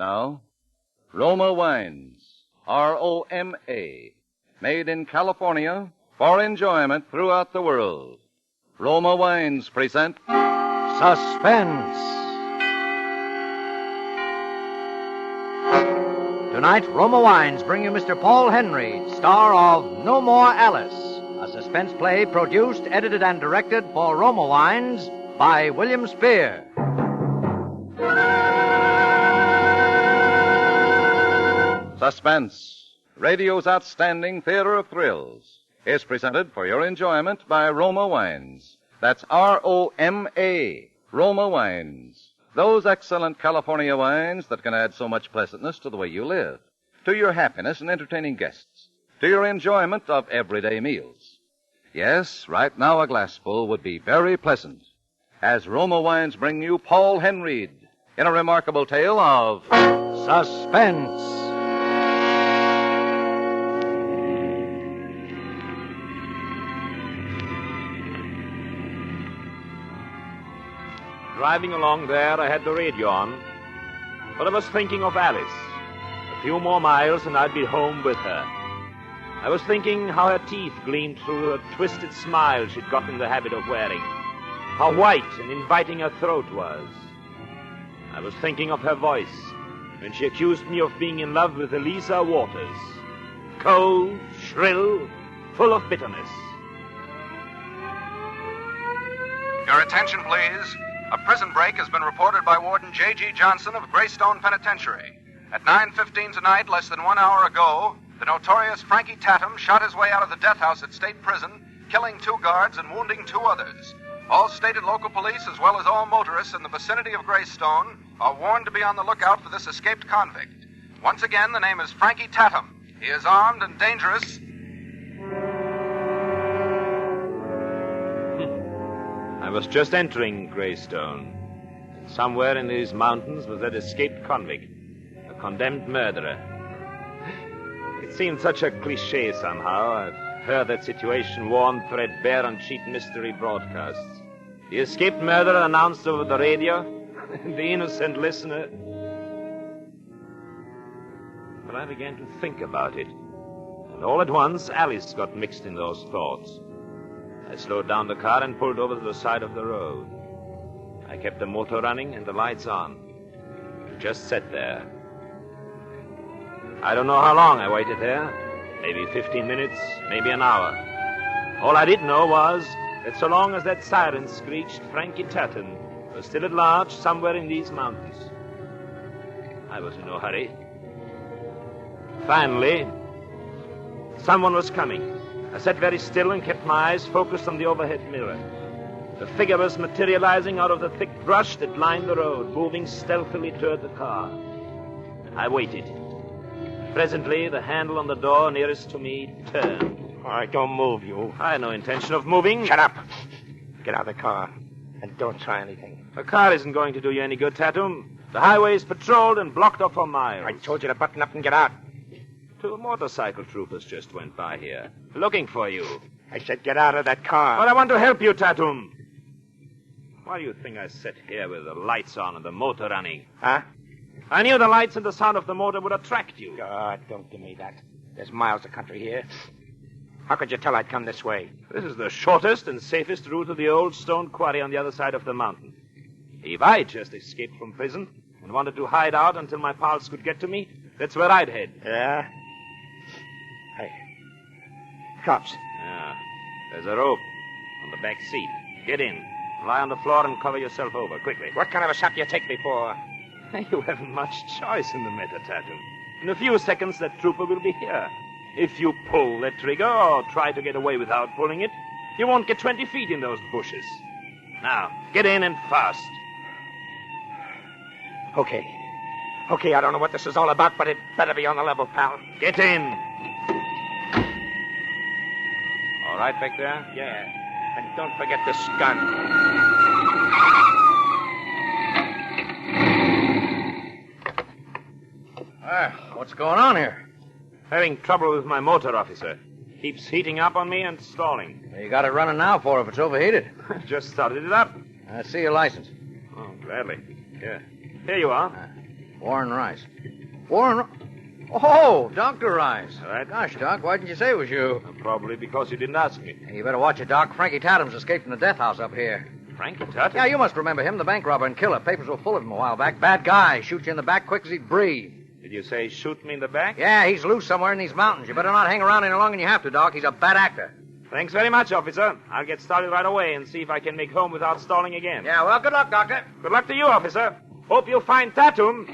now. Roma Wines, R-O-M-A, made in California for enjoyment throughout the world. Roma Wines present Suspense. Tonight, Roma Wines bring you Mr. Paul Henry, star of No More Alice, a suspense play produced, edited, and directed for Roma Wines by William Spear. Suspense, radio's outstanding theater of thrills, is presented for your enjoyment by Roma Wines. That's R-O-M-A, Roma Wines. Those excellent California wines that can add so much pleasantness to the way you live, to your happiness in entertaining guests, to your enjoyment of everyday meals. Yes, right now a glassful would be very pleasant, as Roma Wines bring you Paul Henry in a remarkable tale of Suspense. Driving along there, I had the radio on, but I was thinking of Alice. A few more miles and I'd be home with her. I was thinking how her teeth gleamed through her twisted smile she'd got in the habit of wearing, how white and inviting her throat was. I was thinking of her voice when she accused me of being in love with Elisa Waters. Cold, shrill, full of bitterness. Your attention, please. A prison break has been reported by Warden J.G. Johnson of Greystone Penitentiary. At 9:15 tonight, less than 1 hour ago, the notorious Frankie Tatum shot his way out of the death house at State Prison, killing 2 guards and wounding 2 others. All state and local police, as well as all motorists in the vicinity of Greystone, are warned to be on the lookout for this escaped convict. Once again, the name is Frankie Tatum. He is armed and dangerous. I was just entering Greystone. Somewhere in these mountains was that escaped convict, a condemned murderer. It seemed such a cliché somehow. I've heard that situation worn threadbare on cheap mystery broadcasts. The escaped murderer announced over the radio, the innocent listener. But I began to think about it, and all at once Alice got mixed in those thoughts. I slowed down the car and pulled over to the side of the road. I kept the motor running and the lights on. I just sat there. I don't know how long I waited there. Maybe 15 minutes, maybe an hour. All I did know was that so long as that siren screeched, Frankie Tatum was still at large somewhere in these mountains. I was in no hurry. Finally, someone was coming. I sat very still and kept my eyes focused on the overhead mirror. The figure was materializing out of the thick brush that lined the road, moving stealthily toward the car. I waited. Presently, the handle on the door nearest to me turned. All right, don't move, you. I had no intention of moving. Shut up. Get out of the car, and don't try anything. A car isn't going to do you any good, Tatum. The highway is patrolled and blocked off for miles. I told you to button up and get out. 2 motorcycle troopers just went by here, looking for you. I said get out of that car. But I want to help you, Tatum. Why do you think I sat here with the lights on and the motor running? Huh? I knew the lights and the sound of the motor would attract you. God, don't give me that. There's miles of country here. How could you tell I'd come this way? This is the shortest and safest route to the old stone quarry on the other side of the mountain. If I just escaped from prison and wanted to hide out until my pals could get to me, that's where I'd head. Yeah? Hey. Cops. Yeah. There's a rope on the back seat. Get in. Lie on the floor and cover yourself over, quickly. What kind of a shot do you take me for? You haven't much choice in the matter, Tatum. In a few seconds, that trooper will be here. If you pull that trigger or try to get away without pulling it, you won't get 20 feet in those bushes. Now, get in and fast. Okay. Okay, I don't know what this is all about, but it better be on the level, pal. Get in. All right back there? Yeah. And don't forget this gun. What's going on here? Having trouble with my motor, officer. Keeps heating up on me and stalling. You got it running now for if it's overheated. Just started it up. I see your license. Oh, gladly. Here you are. Warren Rice. Oh, Dr. Rice. All right. Gosh, Doc, why didn't you say it was you? Probably because you didn't ask me. Hey, you better watch it, Doc. Frankie Tatum's escaped from the death house up here. Frankie Tatum? Yeah, you must remember him, the bank robber and killer. Papers were full of him a while back. Bad guy. Shoot you in the back quick as he'd breathe. Did you say shoot me in the back? Yeah, he's loose somewhere in these mountains. You better not hang around any longer than you have to, Doc. He's a bad actor. Thanks very much, officer. I'll get started right away and see if I can make home without stalling again. Yeah, well, good luck, Doctor. Good luck to you, officer. Hope you'll find Tatum.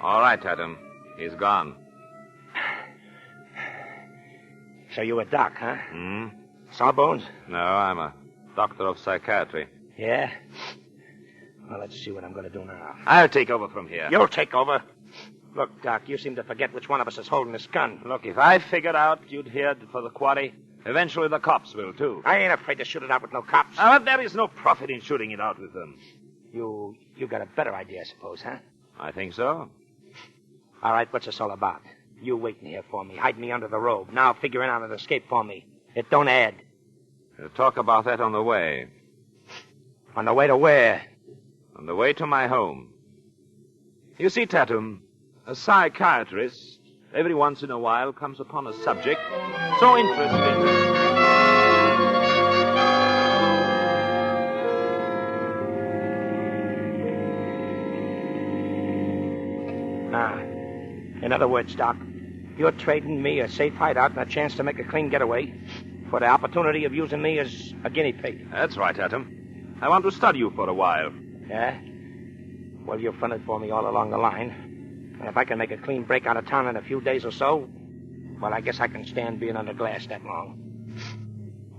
All right, Tatum. He's gone. So you a doc, huh? Hmm? Sawbones? No, I'm a doctor of psychiatry. Yeah? Well, let's see what I'm going to do now. I'll take over from here. You'll take over. Look, Doc, you seem to forget which one of us is holding this gun. Look, if I figured out you'd head for the quarry, eventually the cops will, too. I ain't afraid to shoot it out with no cops. But there is no profit in shooting it out with them. You got a better idea, I suppose, huh? I think so. All right, what's this all about? You waiting here for me, hiding me under the robe, now figuring out an escape for me. It don't add. We'll talk about that on the way. On the way to where? On the way to my home. You see, Tatum, a psychiatrist, every once in a while, comes upon a subject so interesting. In other words, Doc, you're trading me a safe hideout and a chance to make a clean getaway for the opportunity of using me as a guinea pig. That's right, Tatum. I want to study you for a while. Yeah? Well, you've fronted for me all along the line. And if I can make a clean break out of town in a few days or so, well, I guess I can stand being under glass that long.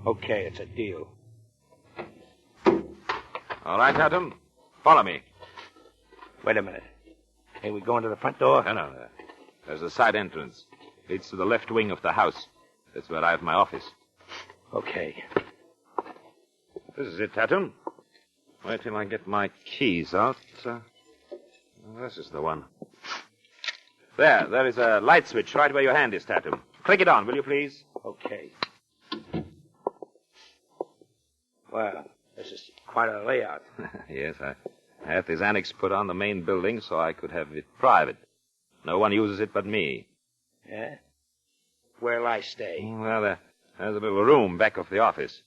Okay, it's a deal. All right, Tatum. Follow me. Wait a minute. Hey, we going to the front door? No. There's a side entrance. Leads to the left wing of the house. That's where I have my office. Okay. This is it, Tatum. Wait till I get my keys out. This is the one. There is a light switch right where your hand is, Tatum. Click it on, will you please? Okay. Well, this is quite a layout. Yes, I had this annex put on the main building so I could have it private. No one uses it but me. Yeah? Where'll I stay? Well, there's a little room back of the office.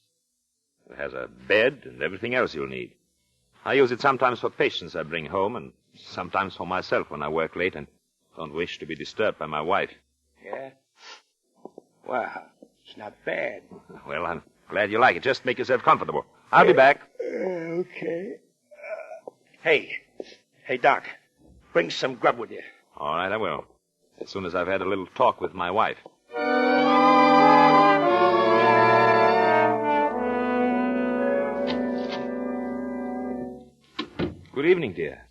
It has a bed and everything else you'll need. I use it sometimes for patients I bring home and sometimes for myself when I work late and don't wish to be disturbed by my wife. Yeah? Well, it's not bad. Well, I'm glad you like it. Just make yourself comfortable. I'll be back. Okay. Hey, Doc, bring some grub with you. All right, I will. As soon as I've had a little talk with my wife. Good evening, dear.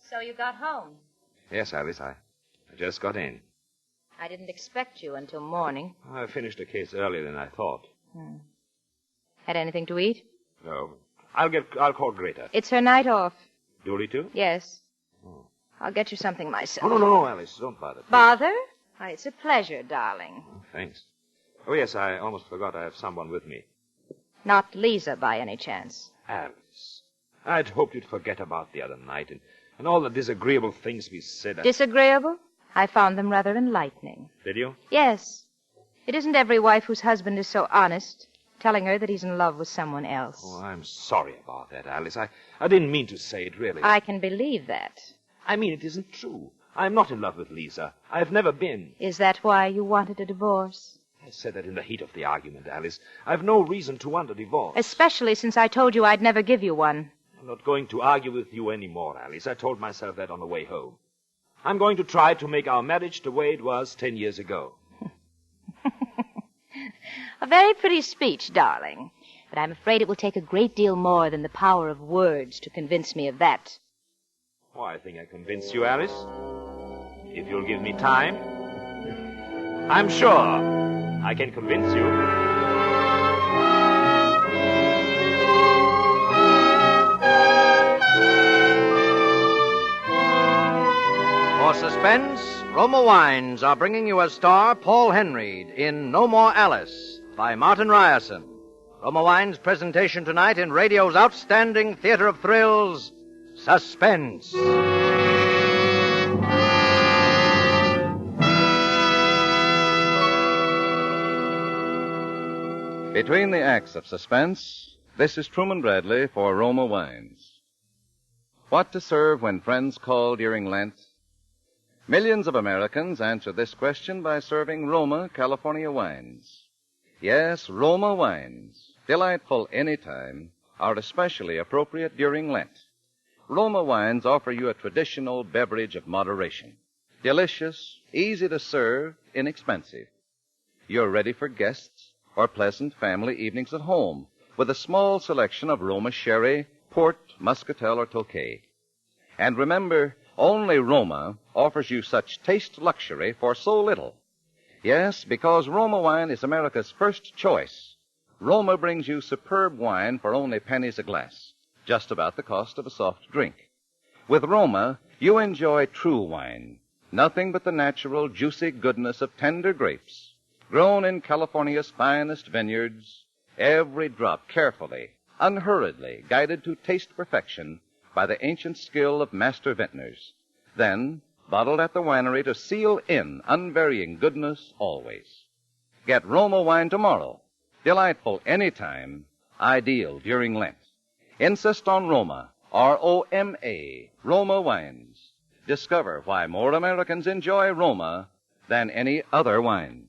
So you got home? Yes, Alice, I just got in. I didn't expect you until morning. I finished the case earlier than I thought. Had anything to eat? No. I'll call Greta. It's her night off. Julie, too? Yes. I'll get you something myself. Oh, no, Alice, don't bother. Bother? Why, it's a pleasure, darling. Thanks. Oh, yes, I almost forgot I have someone with me. Not Lisa, by any chance. Alice, I'd hoped you'd forget about the other night and all the disagreeable things we said. Disagreeable? I found them rather enlightening. Did you? Yes. It isn't every wife whose husband is so honest, telling her that he's in love with someone else. Oh, I'm sorry about that, Alice. I didn't mean to say it, really. I can believe that. I mean, it isn't true. I'm not in love with Lisa. I've never been. Is that why you wanted a divorce? I said that in the heat of the argument, Alice. I've no reason to want a divorce. Especially since I told you I'd never give you one. I'm not going to argue with you anymore, Alice. I told myself that on the way home. I'm going to try to make our marriage the way it was 10 years ago. A very pretty speech, darling. But I'm afraid it will take a great deal more than the power of words to convince me of that. Oh, I think I convinced you, Alice. If you'll give me time. I'm sure I can convince you. For Suspense, Roma Wines are bringing you as star Paul Henry in No More Alice, by Martin Ryerson. Roma Wine's presentation tonight in radio's outstanding theater of thrills, Suspense. Between the acts of Suspense, this is Truman Bradley for Roma Wines. What to serve when friends call during Lent? Millions of Americans answer this question by serving Roma California wines. Yes, Roma wines, delightful anytime, are especially appropriate during Lent. Roma wines offer you a traditional beverage of moderation. Delicious, easy to serve, inexpensive. You're ready for guests or pleasant family evenings at home with a small selection of Roma sherry, port, muscatel, or Tokay. And remember, only Roma offers you such taste luxury for so little. Yes, because Roma wine is America's first choice. Roma brings you superb wine for only pennies a glass, just about the cost of a soft drink. With Roma, you enjoy true wine, nothing but the natural, juicy goodness of tender grapes, grown in California's finest vineyards, every drop carefully, unhurriedly, guided to taste perfection by the ancient skill of master vintners, then bottled at the winery to seal in unvarying goodness always. Get Roma wine tomorrow. Delightful anytime, ideal during Lent. Insist on Roma, R-O-M-A, Roma wines. Discover why more Americans enjoy Roma than any other wine.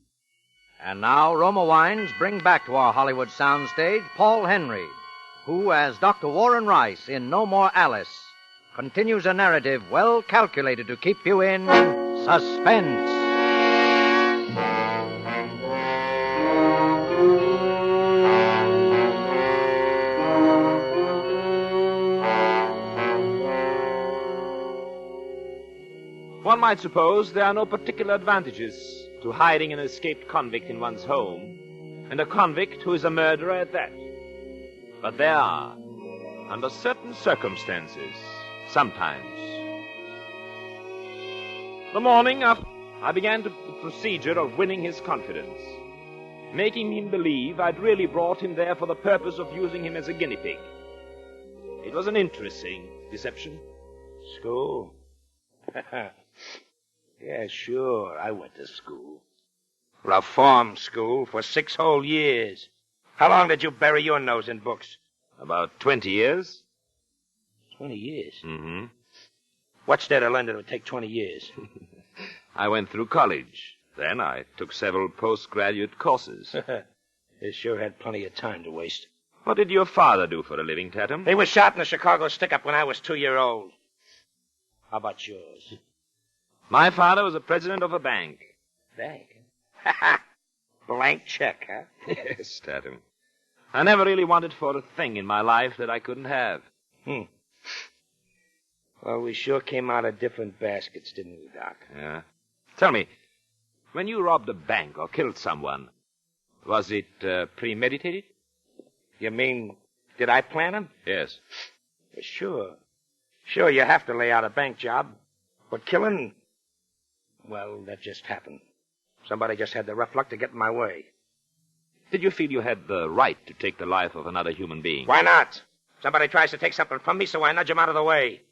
And now Roma Wines bring back to our Hollywood soundstage Paul Henry, who, as Dr. Warren Rice in No More Alice, continues a narrative well calculated to keep you in suspense. One might suppose there are no particular advantages to hiding an escaped convict in one's home, and a convict who is a murderer at that. But there are, under certain circumstances, sometimes. The morning after, I began the procedure of winning his confidence, making him believe I'd really brought him there for the purpose of using him as a guinea pig. It was an interesting deception. School? Yeah, sure. I went to school. Reform school for 6 whole years. How long did you bury your nose in books? About 20 years. 20 years? Mm-hmm. What's there to learn that would take 20 years? I went through college. Then I took several postgraduate courses. You sure had plenty of time to waste. What did your father do for a living, Tatum? He was shot in a Chicago stick-up when I was 2-year-old. How about yours? My father was the president of a bank. Bank? Blank check, huh? Yes, Tatum. I never really wanted for a thing in my life that I couldn't have. Well, we sure came out of different baskets, didn't we, Doc? Yeah. Tell me, when you robbed a bank or killed someone, was it premeditated? You mean, did I plan them? Yes. Well, sure. Sure, you have to lay out a bank job. But killing, well, that just happened. Somebody just had the rough luck to get in my way. Did you feel you had the right to take the life of another human being? Why not? Somebody tries to take something from me, so I nudge him out of the way.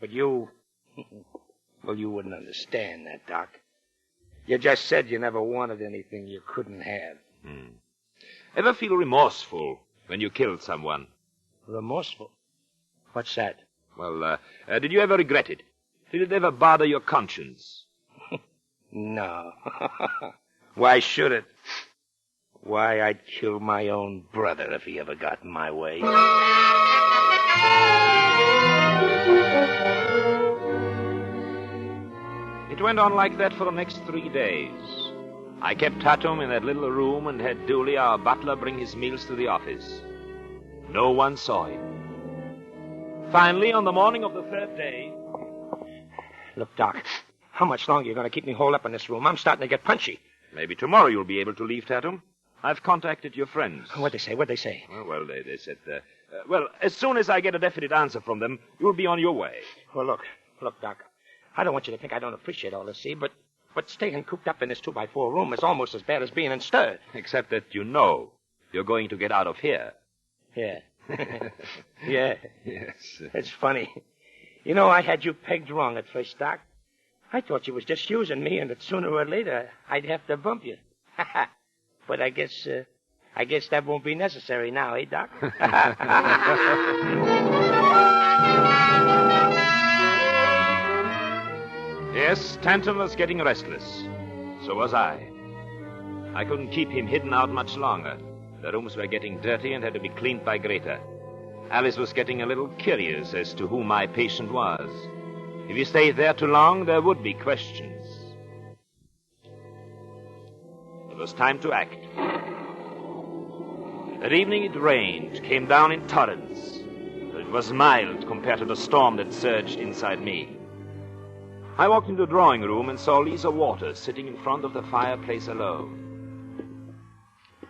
But you, well, you wouldn't understand that, Doc. You just said you never wanted anything you couldn't have. Ever feel remorseful when you killed someone? Remorseful? What's that? Well, did you ever regret it? Did it ever bother your conscience? No. Why should it? Why, I'd kill my own brother if he ever got in my way. It went on like that for the next 3 days. I kept Tatum in that little room and had Dooley, our butler, bring his meals to the office. No one saw him. Finally, on the morning of the 3rd day... Look, Doc, how much longer are you going to keep me holed up in this room? I'm starting to get punchy. Maybe tomorrow you'll be able to leave, Tatum. I've contacted your friends. What'd they say? What'd they say? Well, they said, as soon as I get a definite answer from them, you'll be on your way. Well, look, Doc, I don't want you to think I don't appreciate all this, see, but But staying cooped up in this 2x4 room is almost as bad as being in stir. Except that you know you're going to get out of here. Yeah. Yeah. Yes. It's funny. You know, I had you pegged wrong at first, Doc. I thought you was just using me, and that sooner or later I'd have to bump you. But I guess that won't be necessary now, eh, Doc? Yes, Stanton was getting restless. So was I. I couldn't keep him hidden out much longer. The rooms were getting dirty and had to be cleaned by Greta. Alice was getting a little curious as to who my patient was. If he stayed there too long, there would be questions. It was time to act. That evening it rained, came down in torrents. But it was mild compared to the storm that surged inside me. I walked into the drawing room and saw Lisa Waters sitting in front of the fireplace alone.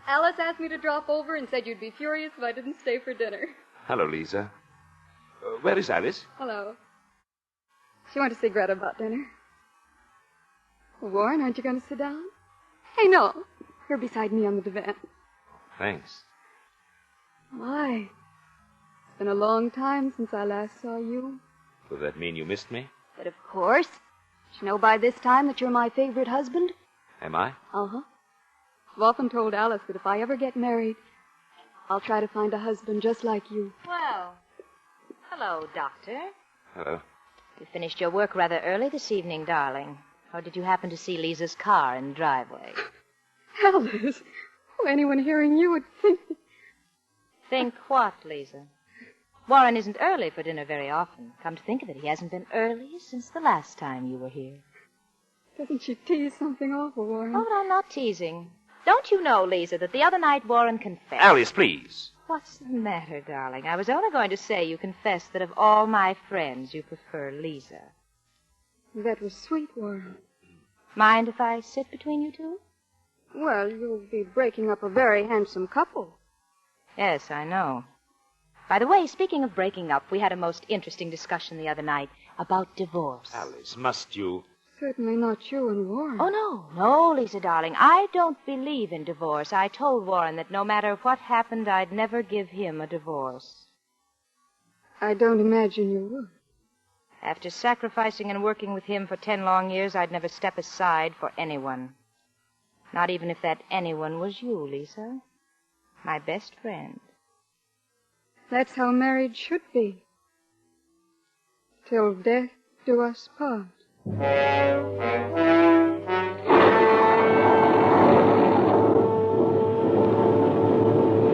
Alice asked me to drop over and said you'd be furious if I didn't stay for dinner. Hello, Lisa. Where is Alice? Hello. She went to see Greta about dinner. Well, Warren, aren't you going to sit down? Hey, no. You're beside me on the divan. Thanks. My. It's been a long time since I last saw you. Does that mean you missed me? But of course. Did you know by this time that you're my favorite husband? Am I? Uh-huh. I've often told Alice that if I ever get married, I'll try to find a husband just like you. Well, hello, Doctor. Hello. You finished your work rather early this evening, darling. Or did you happen to see Lisa's car in the driveway? Alice, anyone hearing you would think... Think what, Lisa? Warren isn't early for dinner very often. Come to think of it, he hasn't been early since the last time you were here. Doesn't she tease something awful, Warren? Oh, I'm not teasing. Don't you know, Lisa, that the other night Warren confessed... Alice, please. What's the matter, darling? I was only going to say you confessed that of all my friends, you prefer Lisa. That was sweet, Warren. Mind if I sit between you two? Well, you'll be breaking up a very handsome couple. Yes, I know. By the way, speaking of breaking up, we had a most interesting discussion the other night about divorce. Alice, must you... Certainly not you and Warren. Oh, no, Lisa, darling. I don't believe in divorce. I told Warren that no matter what happened, I'd never give him a divorce. I don't imagine you would. After sacrificing and working with him for 10 long years, I'd never step aside for anyone. Not even if that anyone was you, Lisa. My best friend. That's how marriage should be. Till death do us part.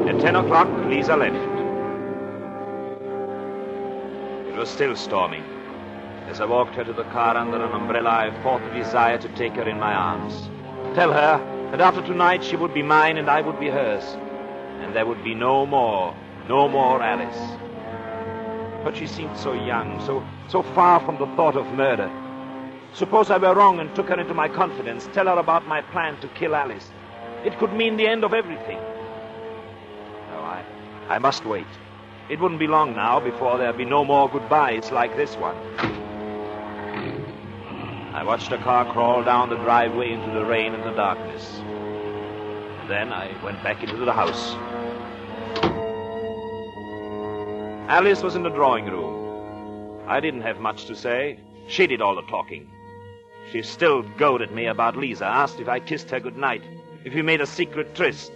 At 10 o'clock, Lisa left. It was still storming. As I walked her to the car under an umbrella, I fought the desire to take her in my arms. Tell her that after tonight she would be mine and I would be hers. And there would be no more Alice. But she seemed so young, so far from the thought of murder. Suppose I were wrong and took her into my confidence, tell her about my plan to kill Alice. It could mean the end of everything. No, I must wait. It wouldn't be long now before there'd be no more goodbyes like this one. I watched the car crawl down the driveway into the rain and the darkness. Then I went back into the house. Alice was in the drawing room. I didn't have much to say. She did all the talking. She still goaded me about Lisa, asked if I kissed her goodnight, if we made a secret tryst.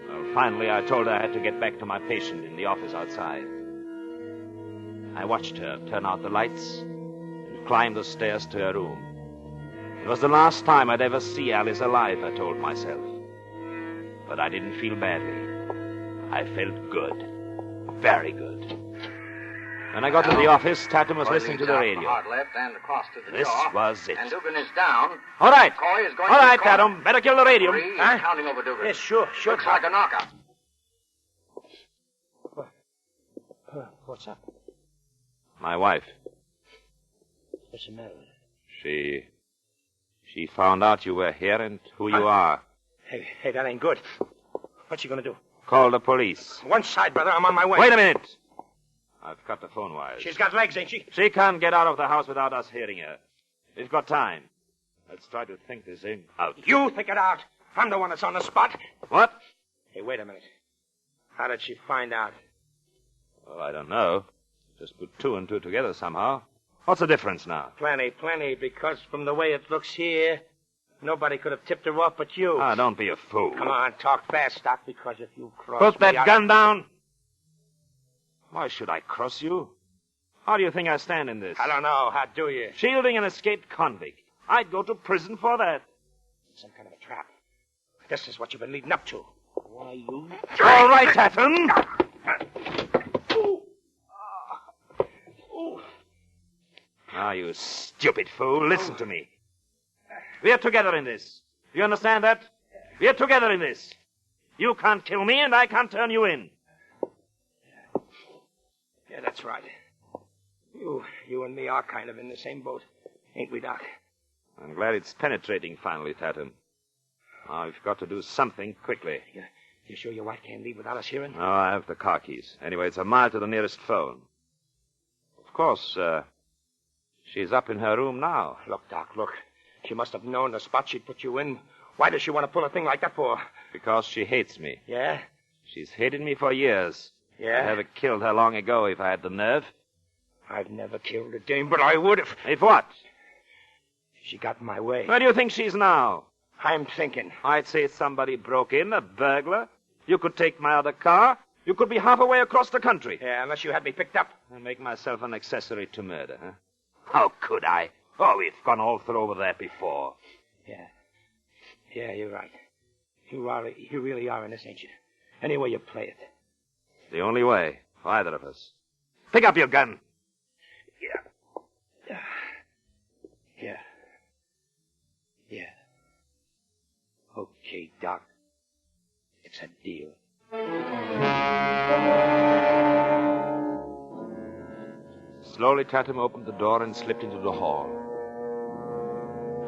Well, finally, I told her I had to get back to my patient in the office outside. I watched her turn out the lights and climb the stairs to her room. It was the last time I'd ever see Alice alive, I told myself. But I didn't feel badly. I felt good. Very good. When I got to the office, Tatum was listening to the radio. Hard left and across to the This jaw. was it. And Dugan is down. All right. Coy is going All to right, the corner. Tatum. Better kill the radio. Three, Huh? counting over Dugan. Yes, sure. Looks like a knockout. What's up? My wife. What's the matter with She found out you were here and who you are. her? Hey, that ain't good. What's she gonna do? Call the police. One side, brother. I'm on my way. Wait a minute. I've cut the phone wires. She's got legs, ain't she? She can't get out of the house without us hearing her. We've got time. Let's try to think this thing out. You think it out. I'm the one that's on the spot. What? Hey, wait a minute. How did she find out? Well, I don't know. Just put two and two together somehow. What's the difference now? Plenty, because from the way it looks here, nobody could have tipped her off but you. Ah, don't be a fool. Come on, talk fast, Doc, because if you cross Put me, that gun down. Why should I cross you? How do you think I stand in this? I don't know. How do you? Shielding an escaped convict. I'd go to prison for that. Some kind of a trap. This is what you've been leading up to. Why, you... All right, Tatum. Now, you stupid fool, listen to me. We're together in this. You understand that? We're together in this. You can't kill me, and I can't turn you in. Yeah, that's right. You and me are kind of in the same boat, ain't we, Doc? I'm glad it's penetrating finally, Tatum. Now, we've got to do something quickly. You sure your wife can't leave without us hearing? No, I have the car keys. Anyway, it's a mile to the nearest phone. Of course, she's up in her room now. Look, Doc, look. She must have known the spot she'd put you in. Why does she want to pull a thing like that for? Because she hates me. Yeah? She's hated me for years. Yeah? I'd have killed her long ago if I had the nerve. I've never killed a dame, but I would if... If what? She got in my way. Where do you think she's now? I'm thinking. I'd say somebody broke in, a burglar. You could take my other car. You could be half away across the country. Yeah, unless you had me picked up. And make myself an accessory to murder, huh? How could I? Oh, we've gone all through over that before. Yeah. Yeah, you're right. You really are in this, ain't you? Any way you play it. The only way, for either of us. Pick up your gun. Yeah. Yeah. Yeah. Okay, Doc. It's a deal. Slowly, Tatum opened the door and slipped into the hall.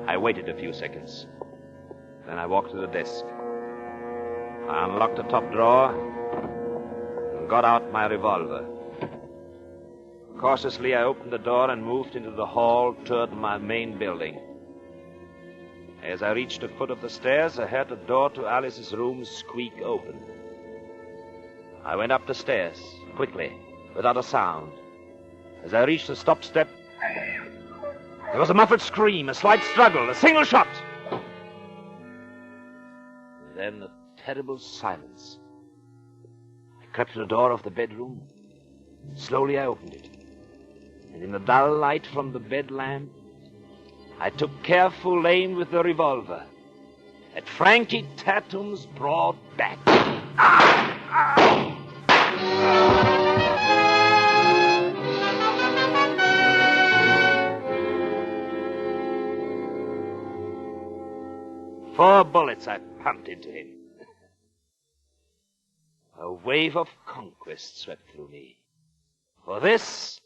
I waited a few seconds. Then I walked to the desk. I unlocked the top drawer and got out my revolver. Cautiously, I opened the door and moved into the hall toward my main building. As I reached the foot of the stairs, I heard the door to Alice's room squeak open. I went up the stairs, quickly, without a sound. As I reached the stop step, there was a muffled scream, a slight struggle, a single shot. And then a terrible silence. I crept to the door of the bedroom. Slowly I opened it. And in the dull light from the bed lamp, I took careful aim with the revolver at Frankie Tatum's broad back. Four bullets I pumped into him. A wave of conquest swept through me. For this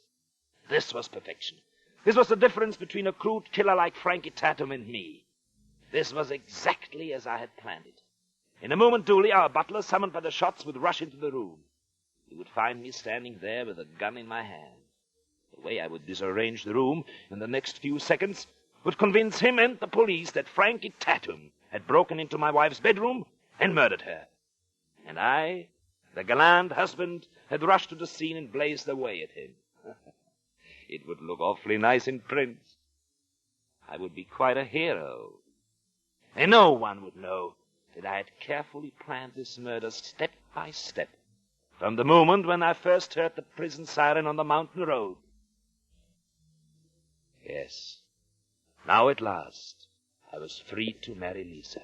was perfection. This was the difference between a crude killer like Frankie Tatum and me. This was exactly as I had planned it. In a moment, Dooley, our butler, summoned by the shots, would rush into the room. He would find me standing there with a gun in my hand. The way I would disarrange the room in the next few seconds would convince him and the police that Frankie Tatum had broken into my wife's bedroom and murdered her. And I, the gallant husband, had rushed to the scene and blazed away at him. It would look awfully nice in print. I would be quite a hero. And no one would know that I had carefully planned this murder step by step, from the moment when I first heard the prison siren on the mountain road. Yes, now at last, I was free to marry Lisa.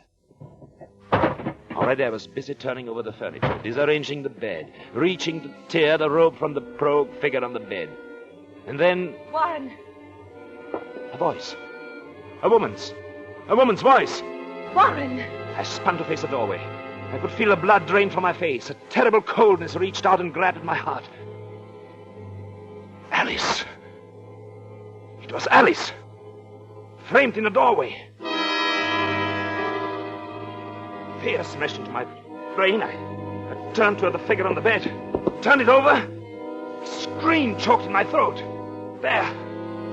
Already I was busy turning over the furniture, disarranging the bed, reaching to tear the robe from the prone figure on the bed. And then... Warren! A voice. A woman's voice! Warren! I spun to face the doorway. I could feel the blood drain from my face. A terrible coldness reached out and grabbed at my heart. Alice! It was Alice! Framed in the doorway. Fear smashed into my brain. I turned toward the figure on the bed. Turned it over. A scream choked in my throat. There,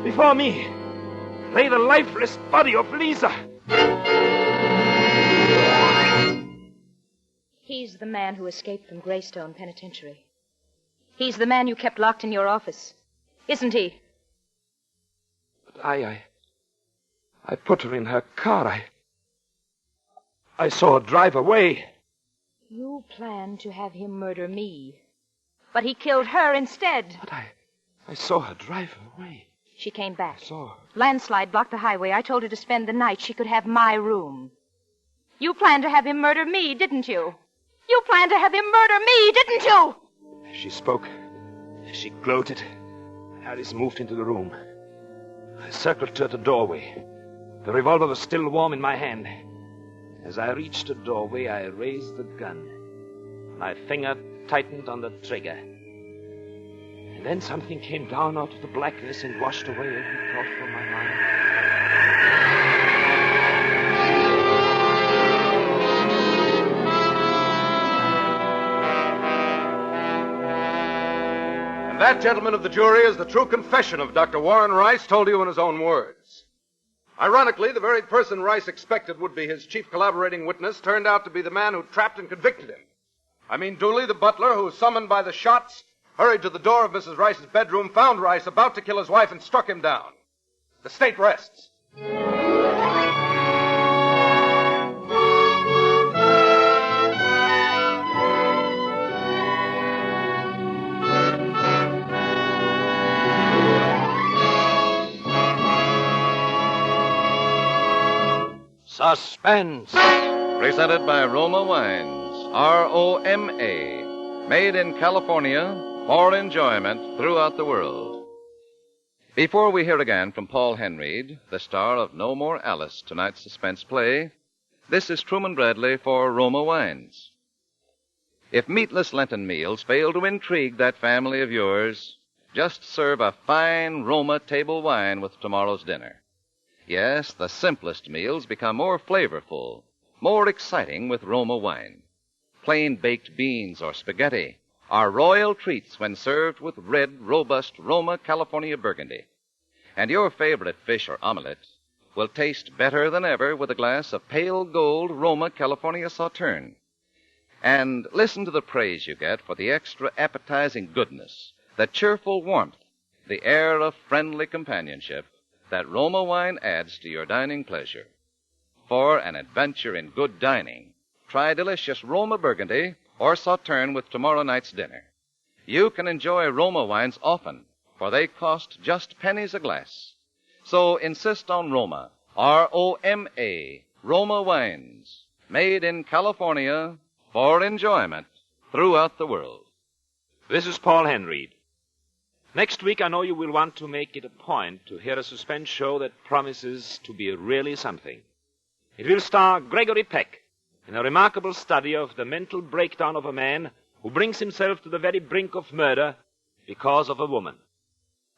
before me. play the lifeless body of Lisa. He's the man who escaped from Greystone Penitentiary. He's the man you kept locked in your office. Isn't he? But I put her in her car. I saw her drive away. You planned to have him murder me. But he killed her instead. But I saw her drive away. She came back. I saw her. Landslide blocked the highway. I told her to spend the night. She could have my room. You planned to have him murder me, didn't you? You planned to have him murder me, didn't you? She spoke. She gloated. Alice moved into the room. I circled to the doorway. The revolver was still warm in my hand. As I reached the doorway, I raised the gun. My finger tightened on the trigger. And then something came down out of the blackness and washed away every thought from my mind. And that, gentlemen of the jury, is the true confession of Dr. Warren Rice, told you in his own words. Ironically, the very person Rice expected would be his chief collaborating witness turned out to be the man who trapped and convicted him. I mean Dooley, the butler, who, summoned by the shots, hurried to the door of Mrs. Rice's bedroom, found Rice about to kill his wife, and struck him down. The state rests. Suspense. Presented by Roma Wines, R-O-M-A, made in California for enjoyment throughout the world. Before we hear again from Paul Henreid, the star of No More Alice, tonight's suspense play, this is Truman Bradley for Roma Wines. If meatless Lenten meals fail to intrigue that family of yours, just serve a fine Roma table wine with tomorrow's dinner. Yes, the simplest meals become more flavorful, more exciting with Roma wine. Plain baked beans or spaghetti are royal treats when served with red, robust Roma California Burgundy. And your favorite fish or omelet will taste better than ever with a glass of pale gold Roma California Sauterne. And listen to the praise you get for the extra appetizing goodness, the cheerful warmth, the air of friendly companionship that Roma wine adds to your dining pleasure. For an adventure in good dining, try delicious Roma Burgundy or Sauterne with tomorrow night's dinner. You can enjoy Roma wines often, for they cost just pennies a glass. So insist on Roma, R-O-M-A, Roma wines, made in California for enjoyment throughout the world. This is Paul Henreid. Next week, I know you will want to make it a point to hear a suspense show that promises to be really something. It will star Gregory Peck in a remarkable study of the mental breakdown of a man who brings himself to the very brink of murder because of a woman.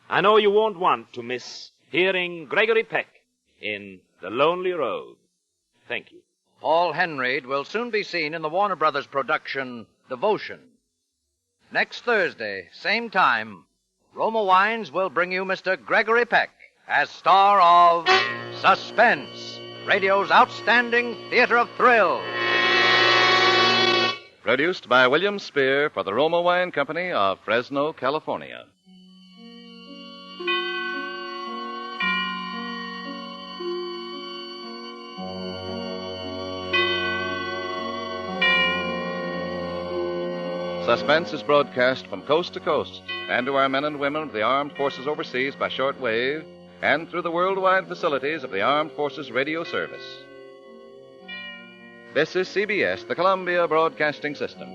I know you won't want to miss hearing Gregory Peck in The Lonely Road. Thank you. Paul Henreid will soon be seen in the Warner Brothers production, Devotion. Next Thursday, same time, Roma Wines will bring you Mr. Gregory Peck as star of Suspense, radio's outstanding theater of thrill. Produced by William Spear for the Roma Wine Company of Fresno, California. Suspense is broadcast from coast to coast and to our men and women of the armed forces overseas by shortwave and through the worldwide facilities of the Armed Forces Radio Service. This is CBS, the Columbia Broadcasting System.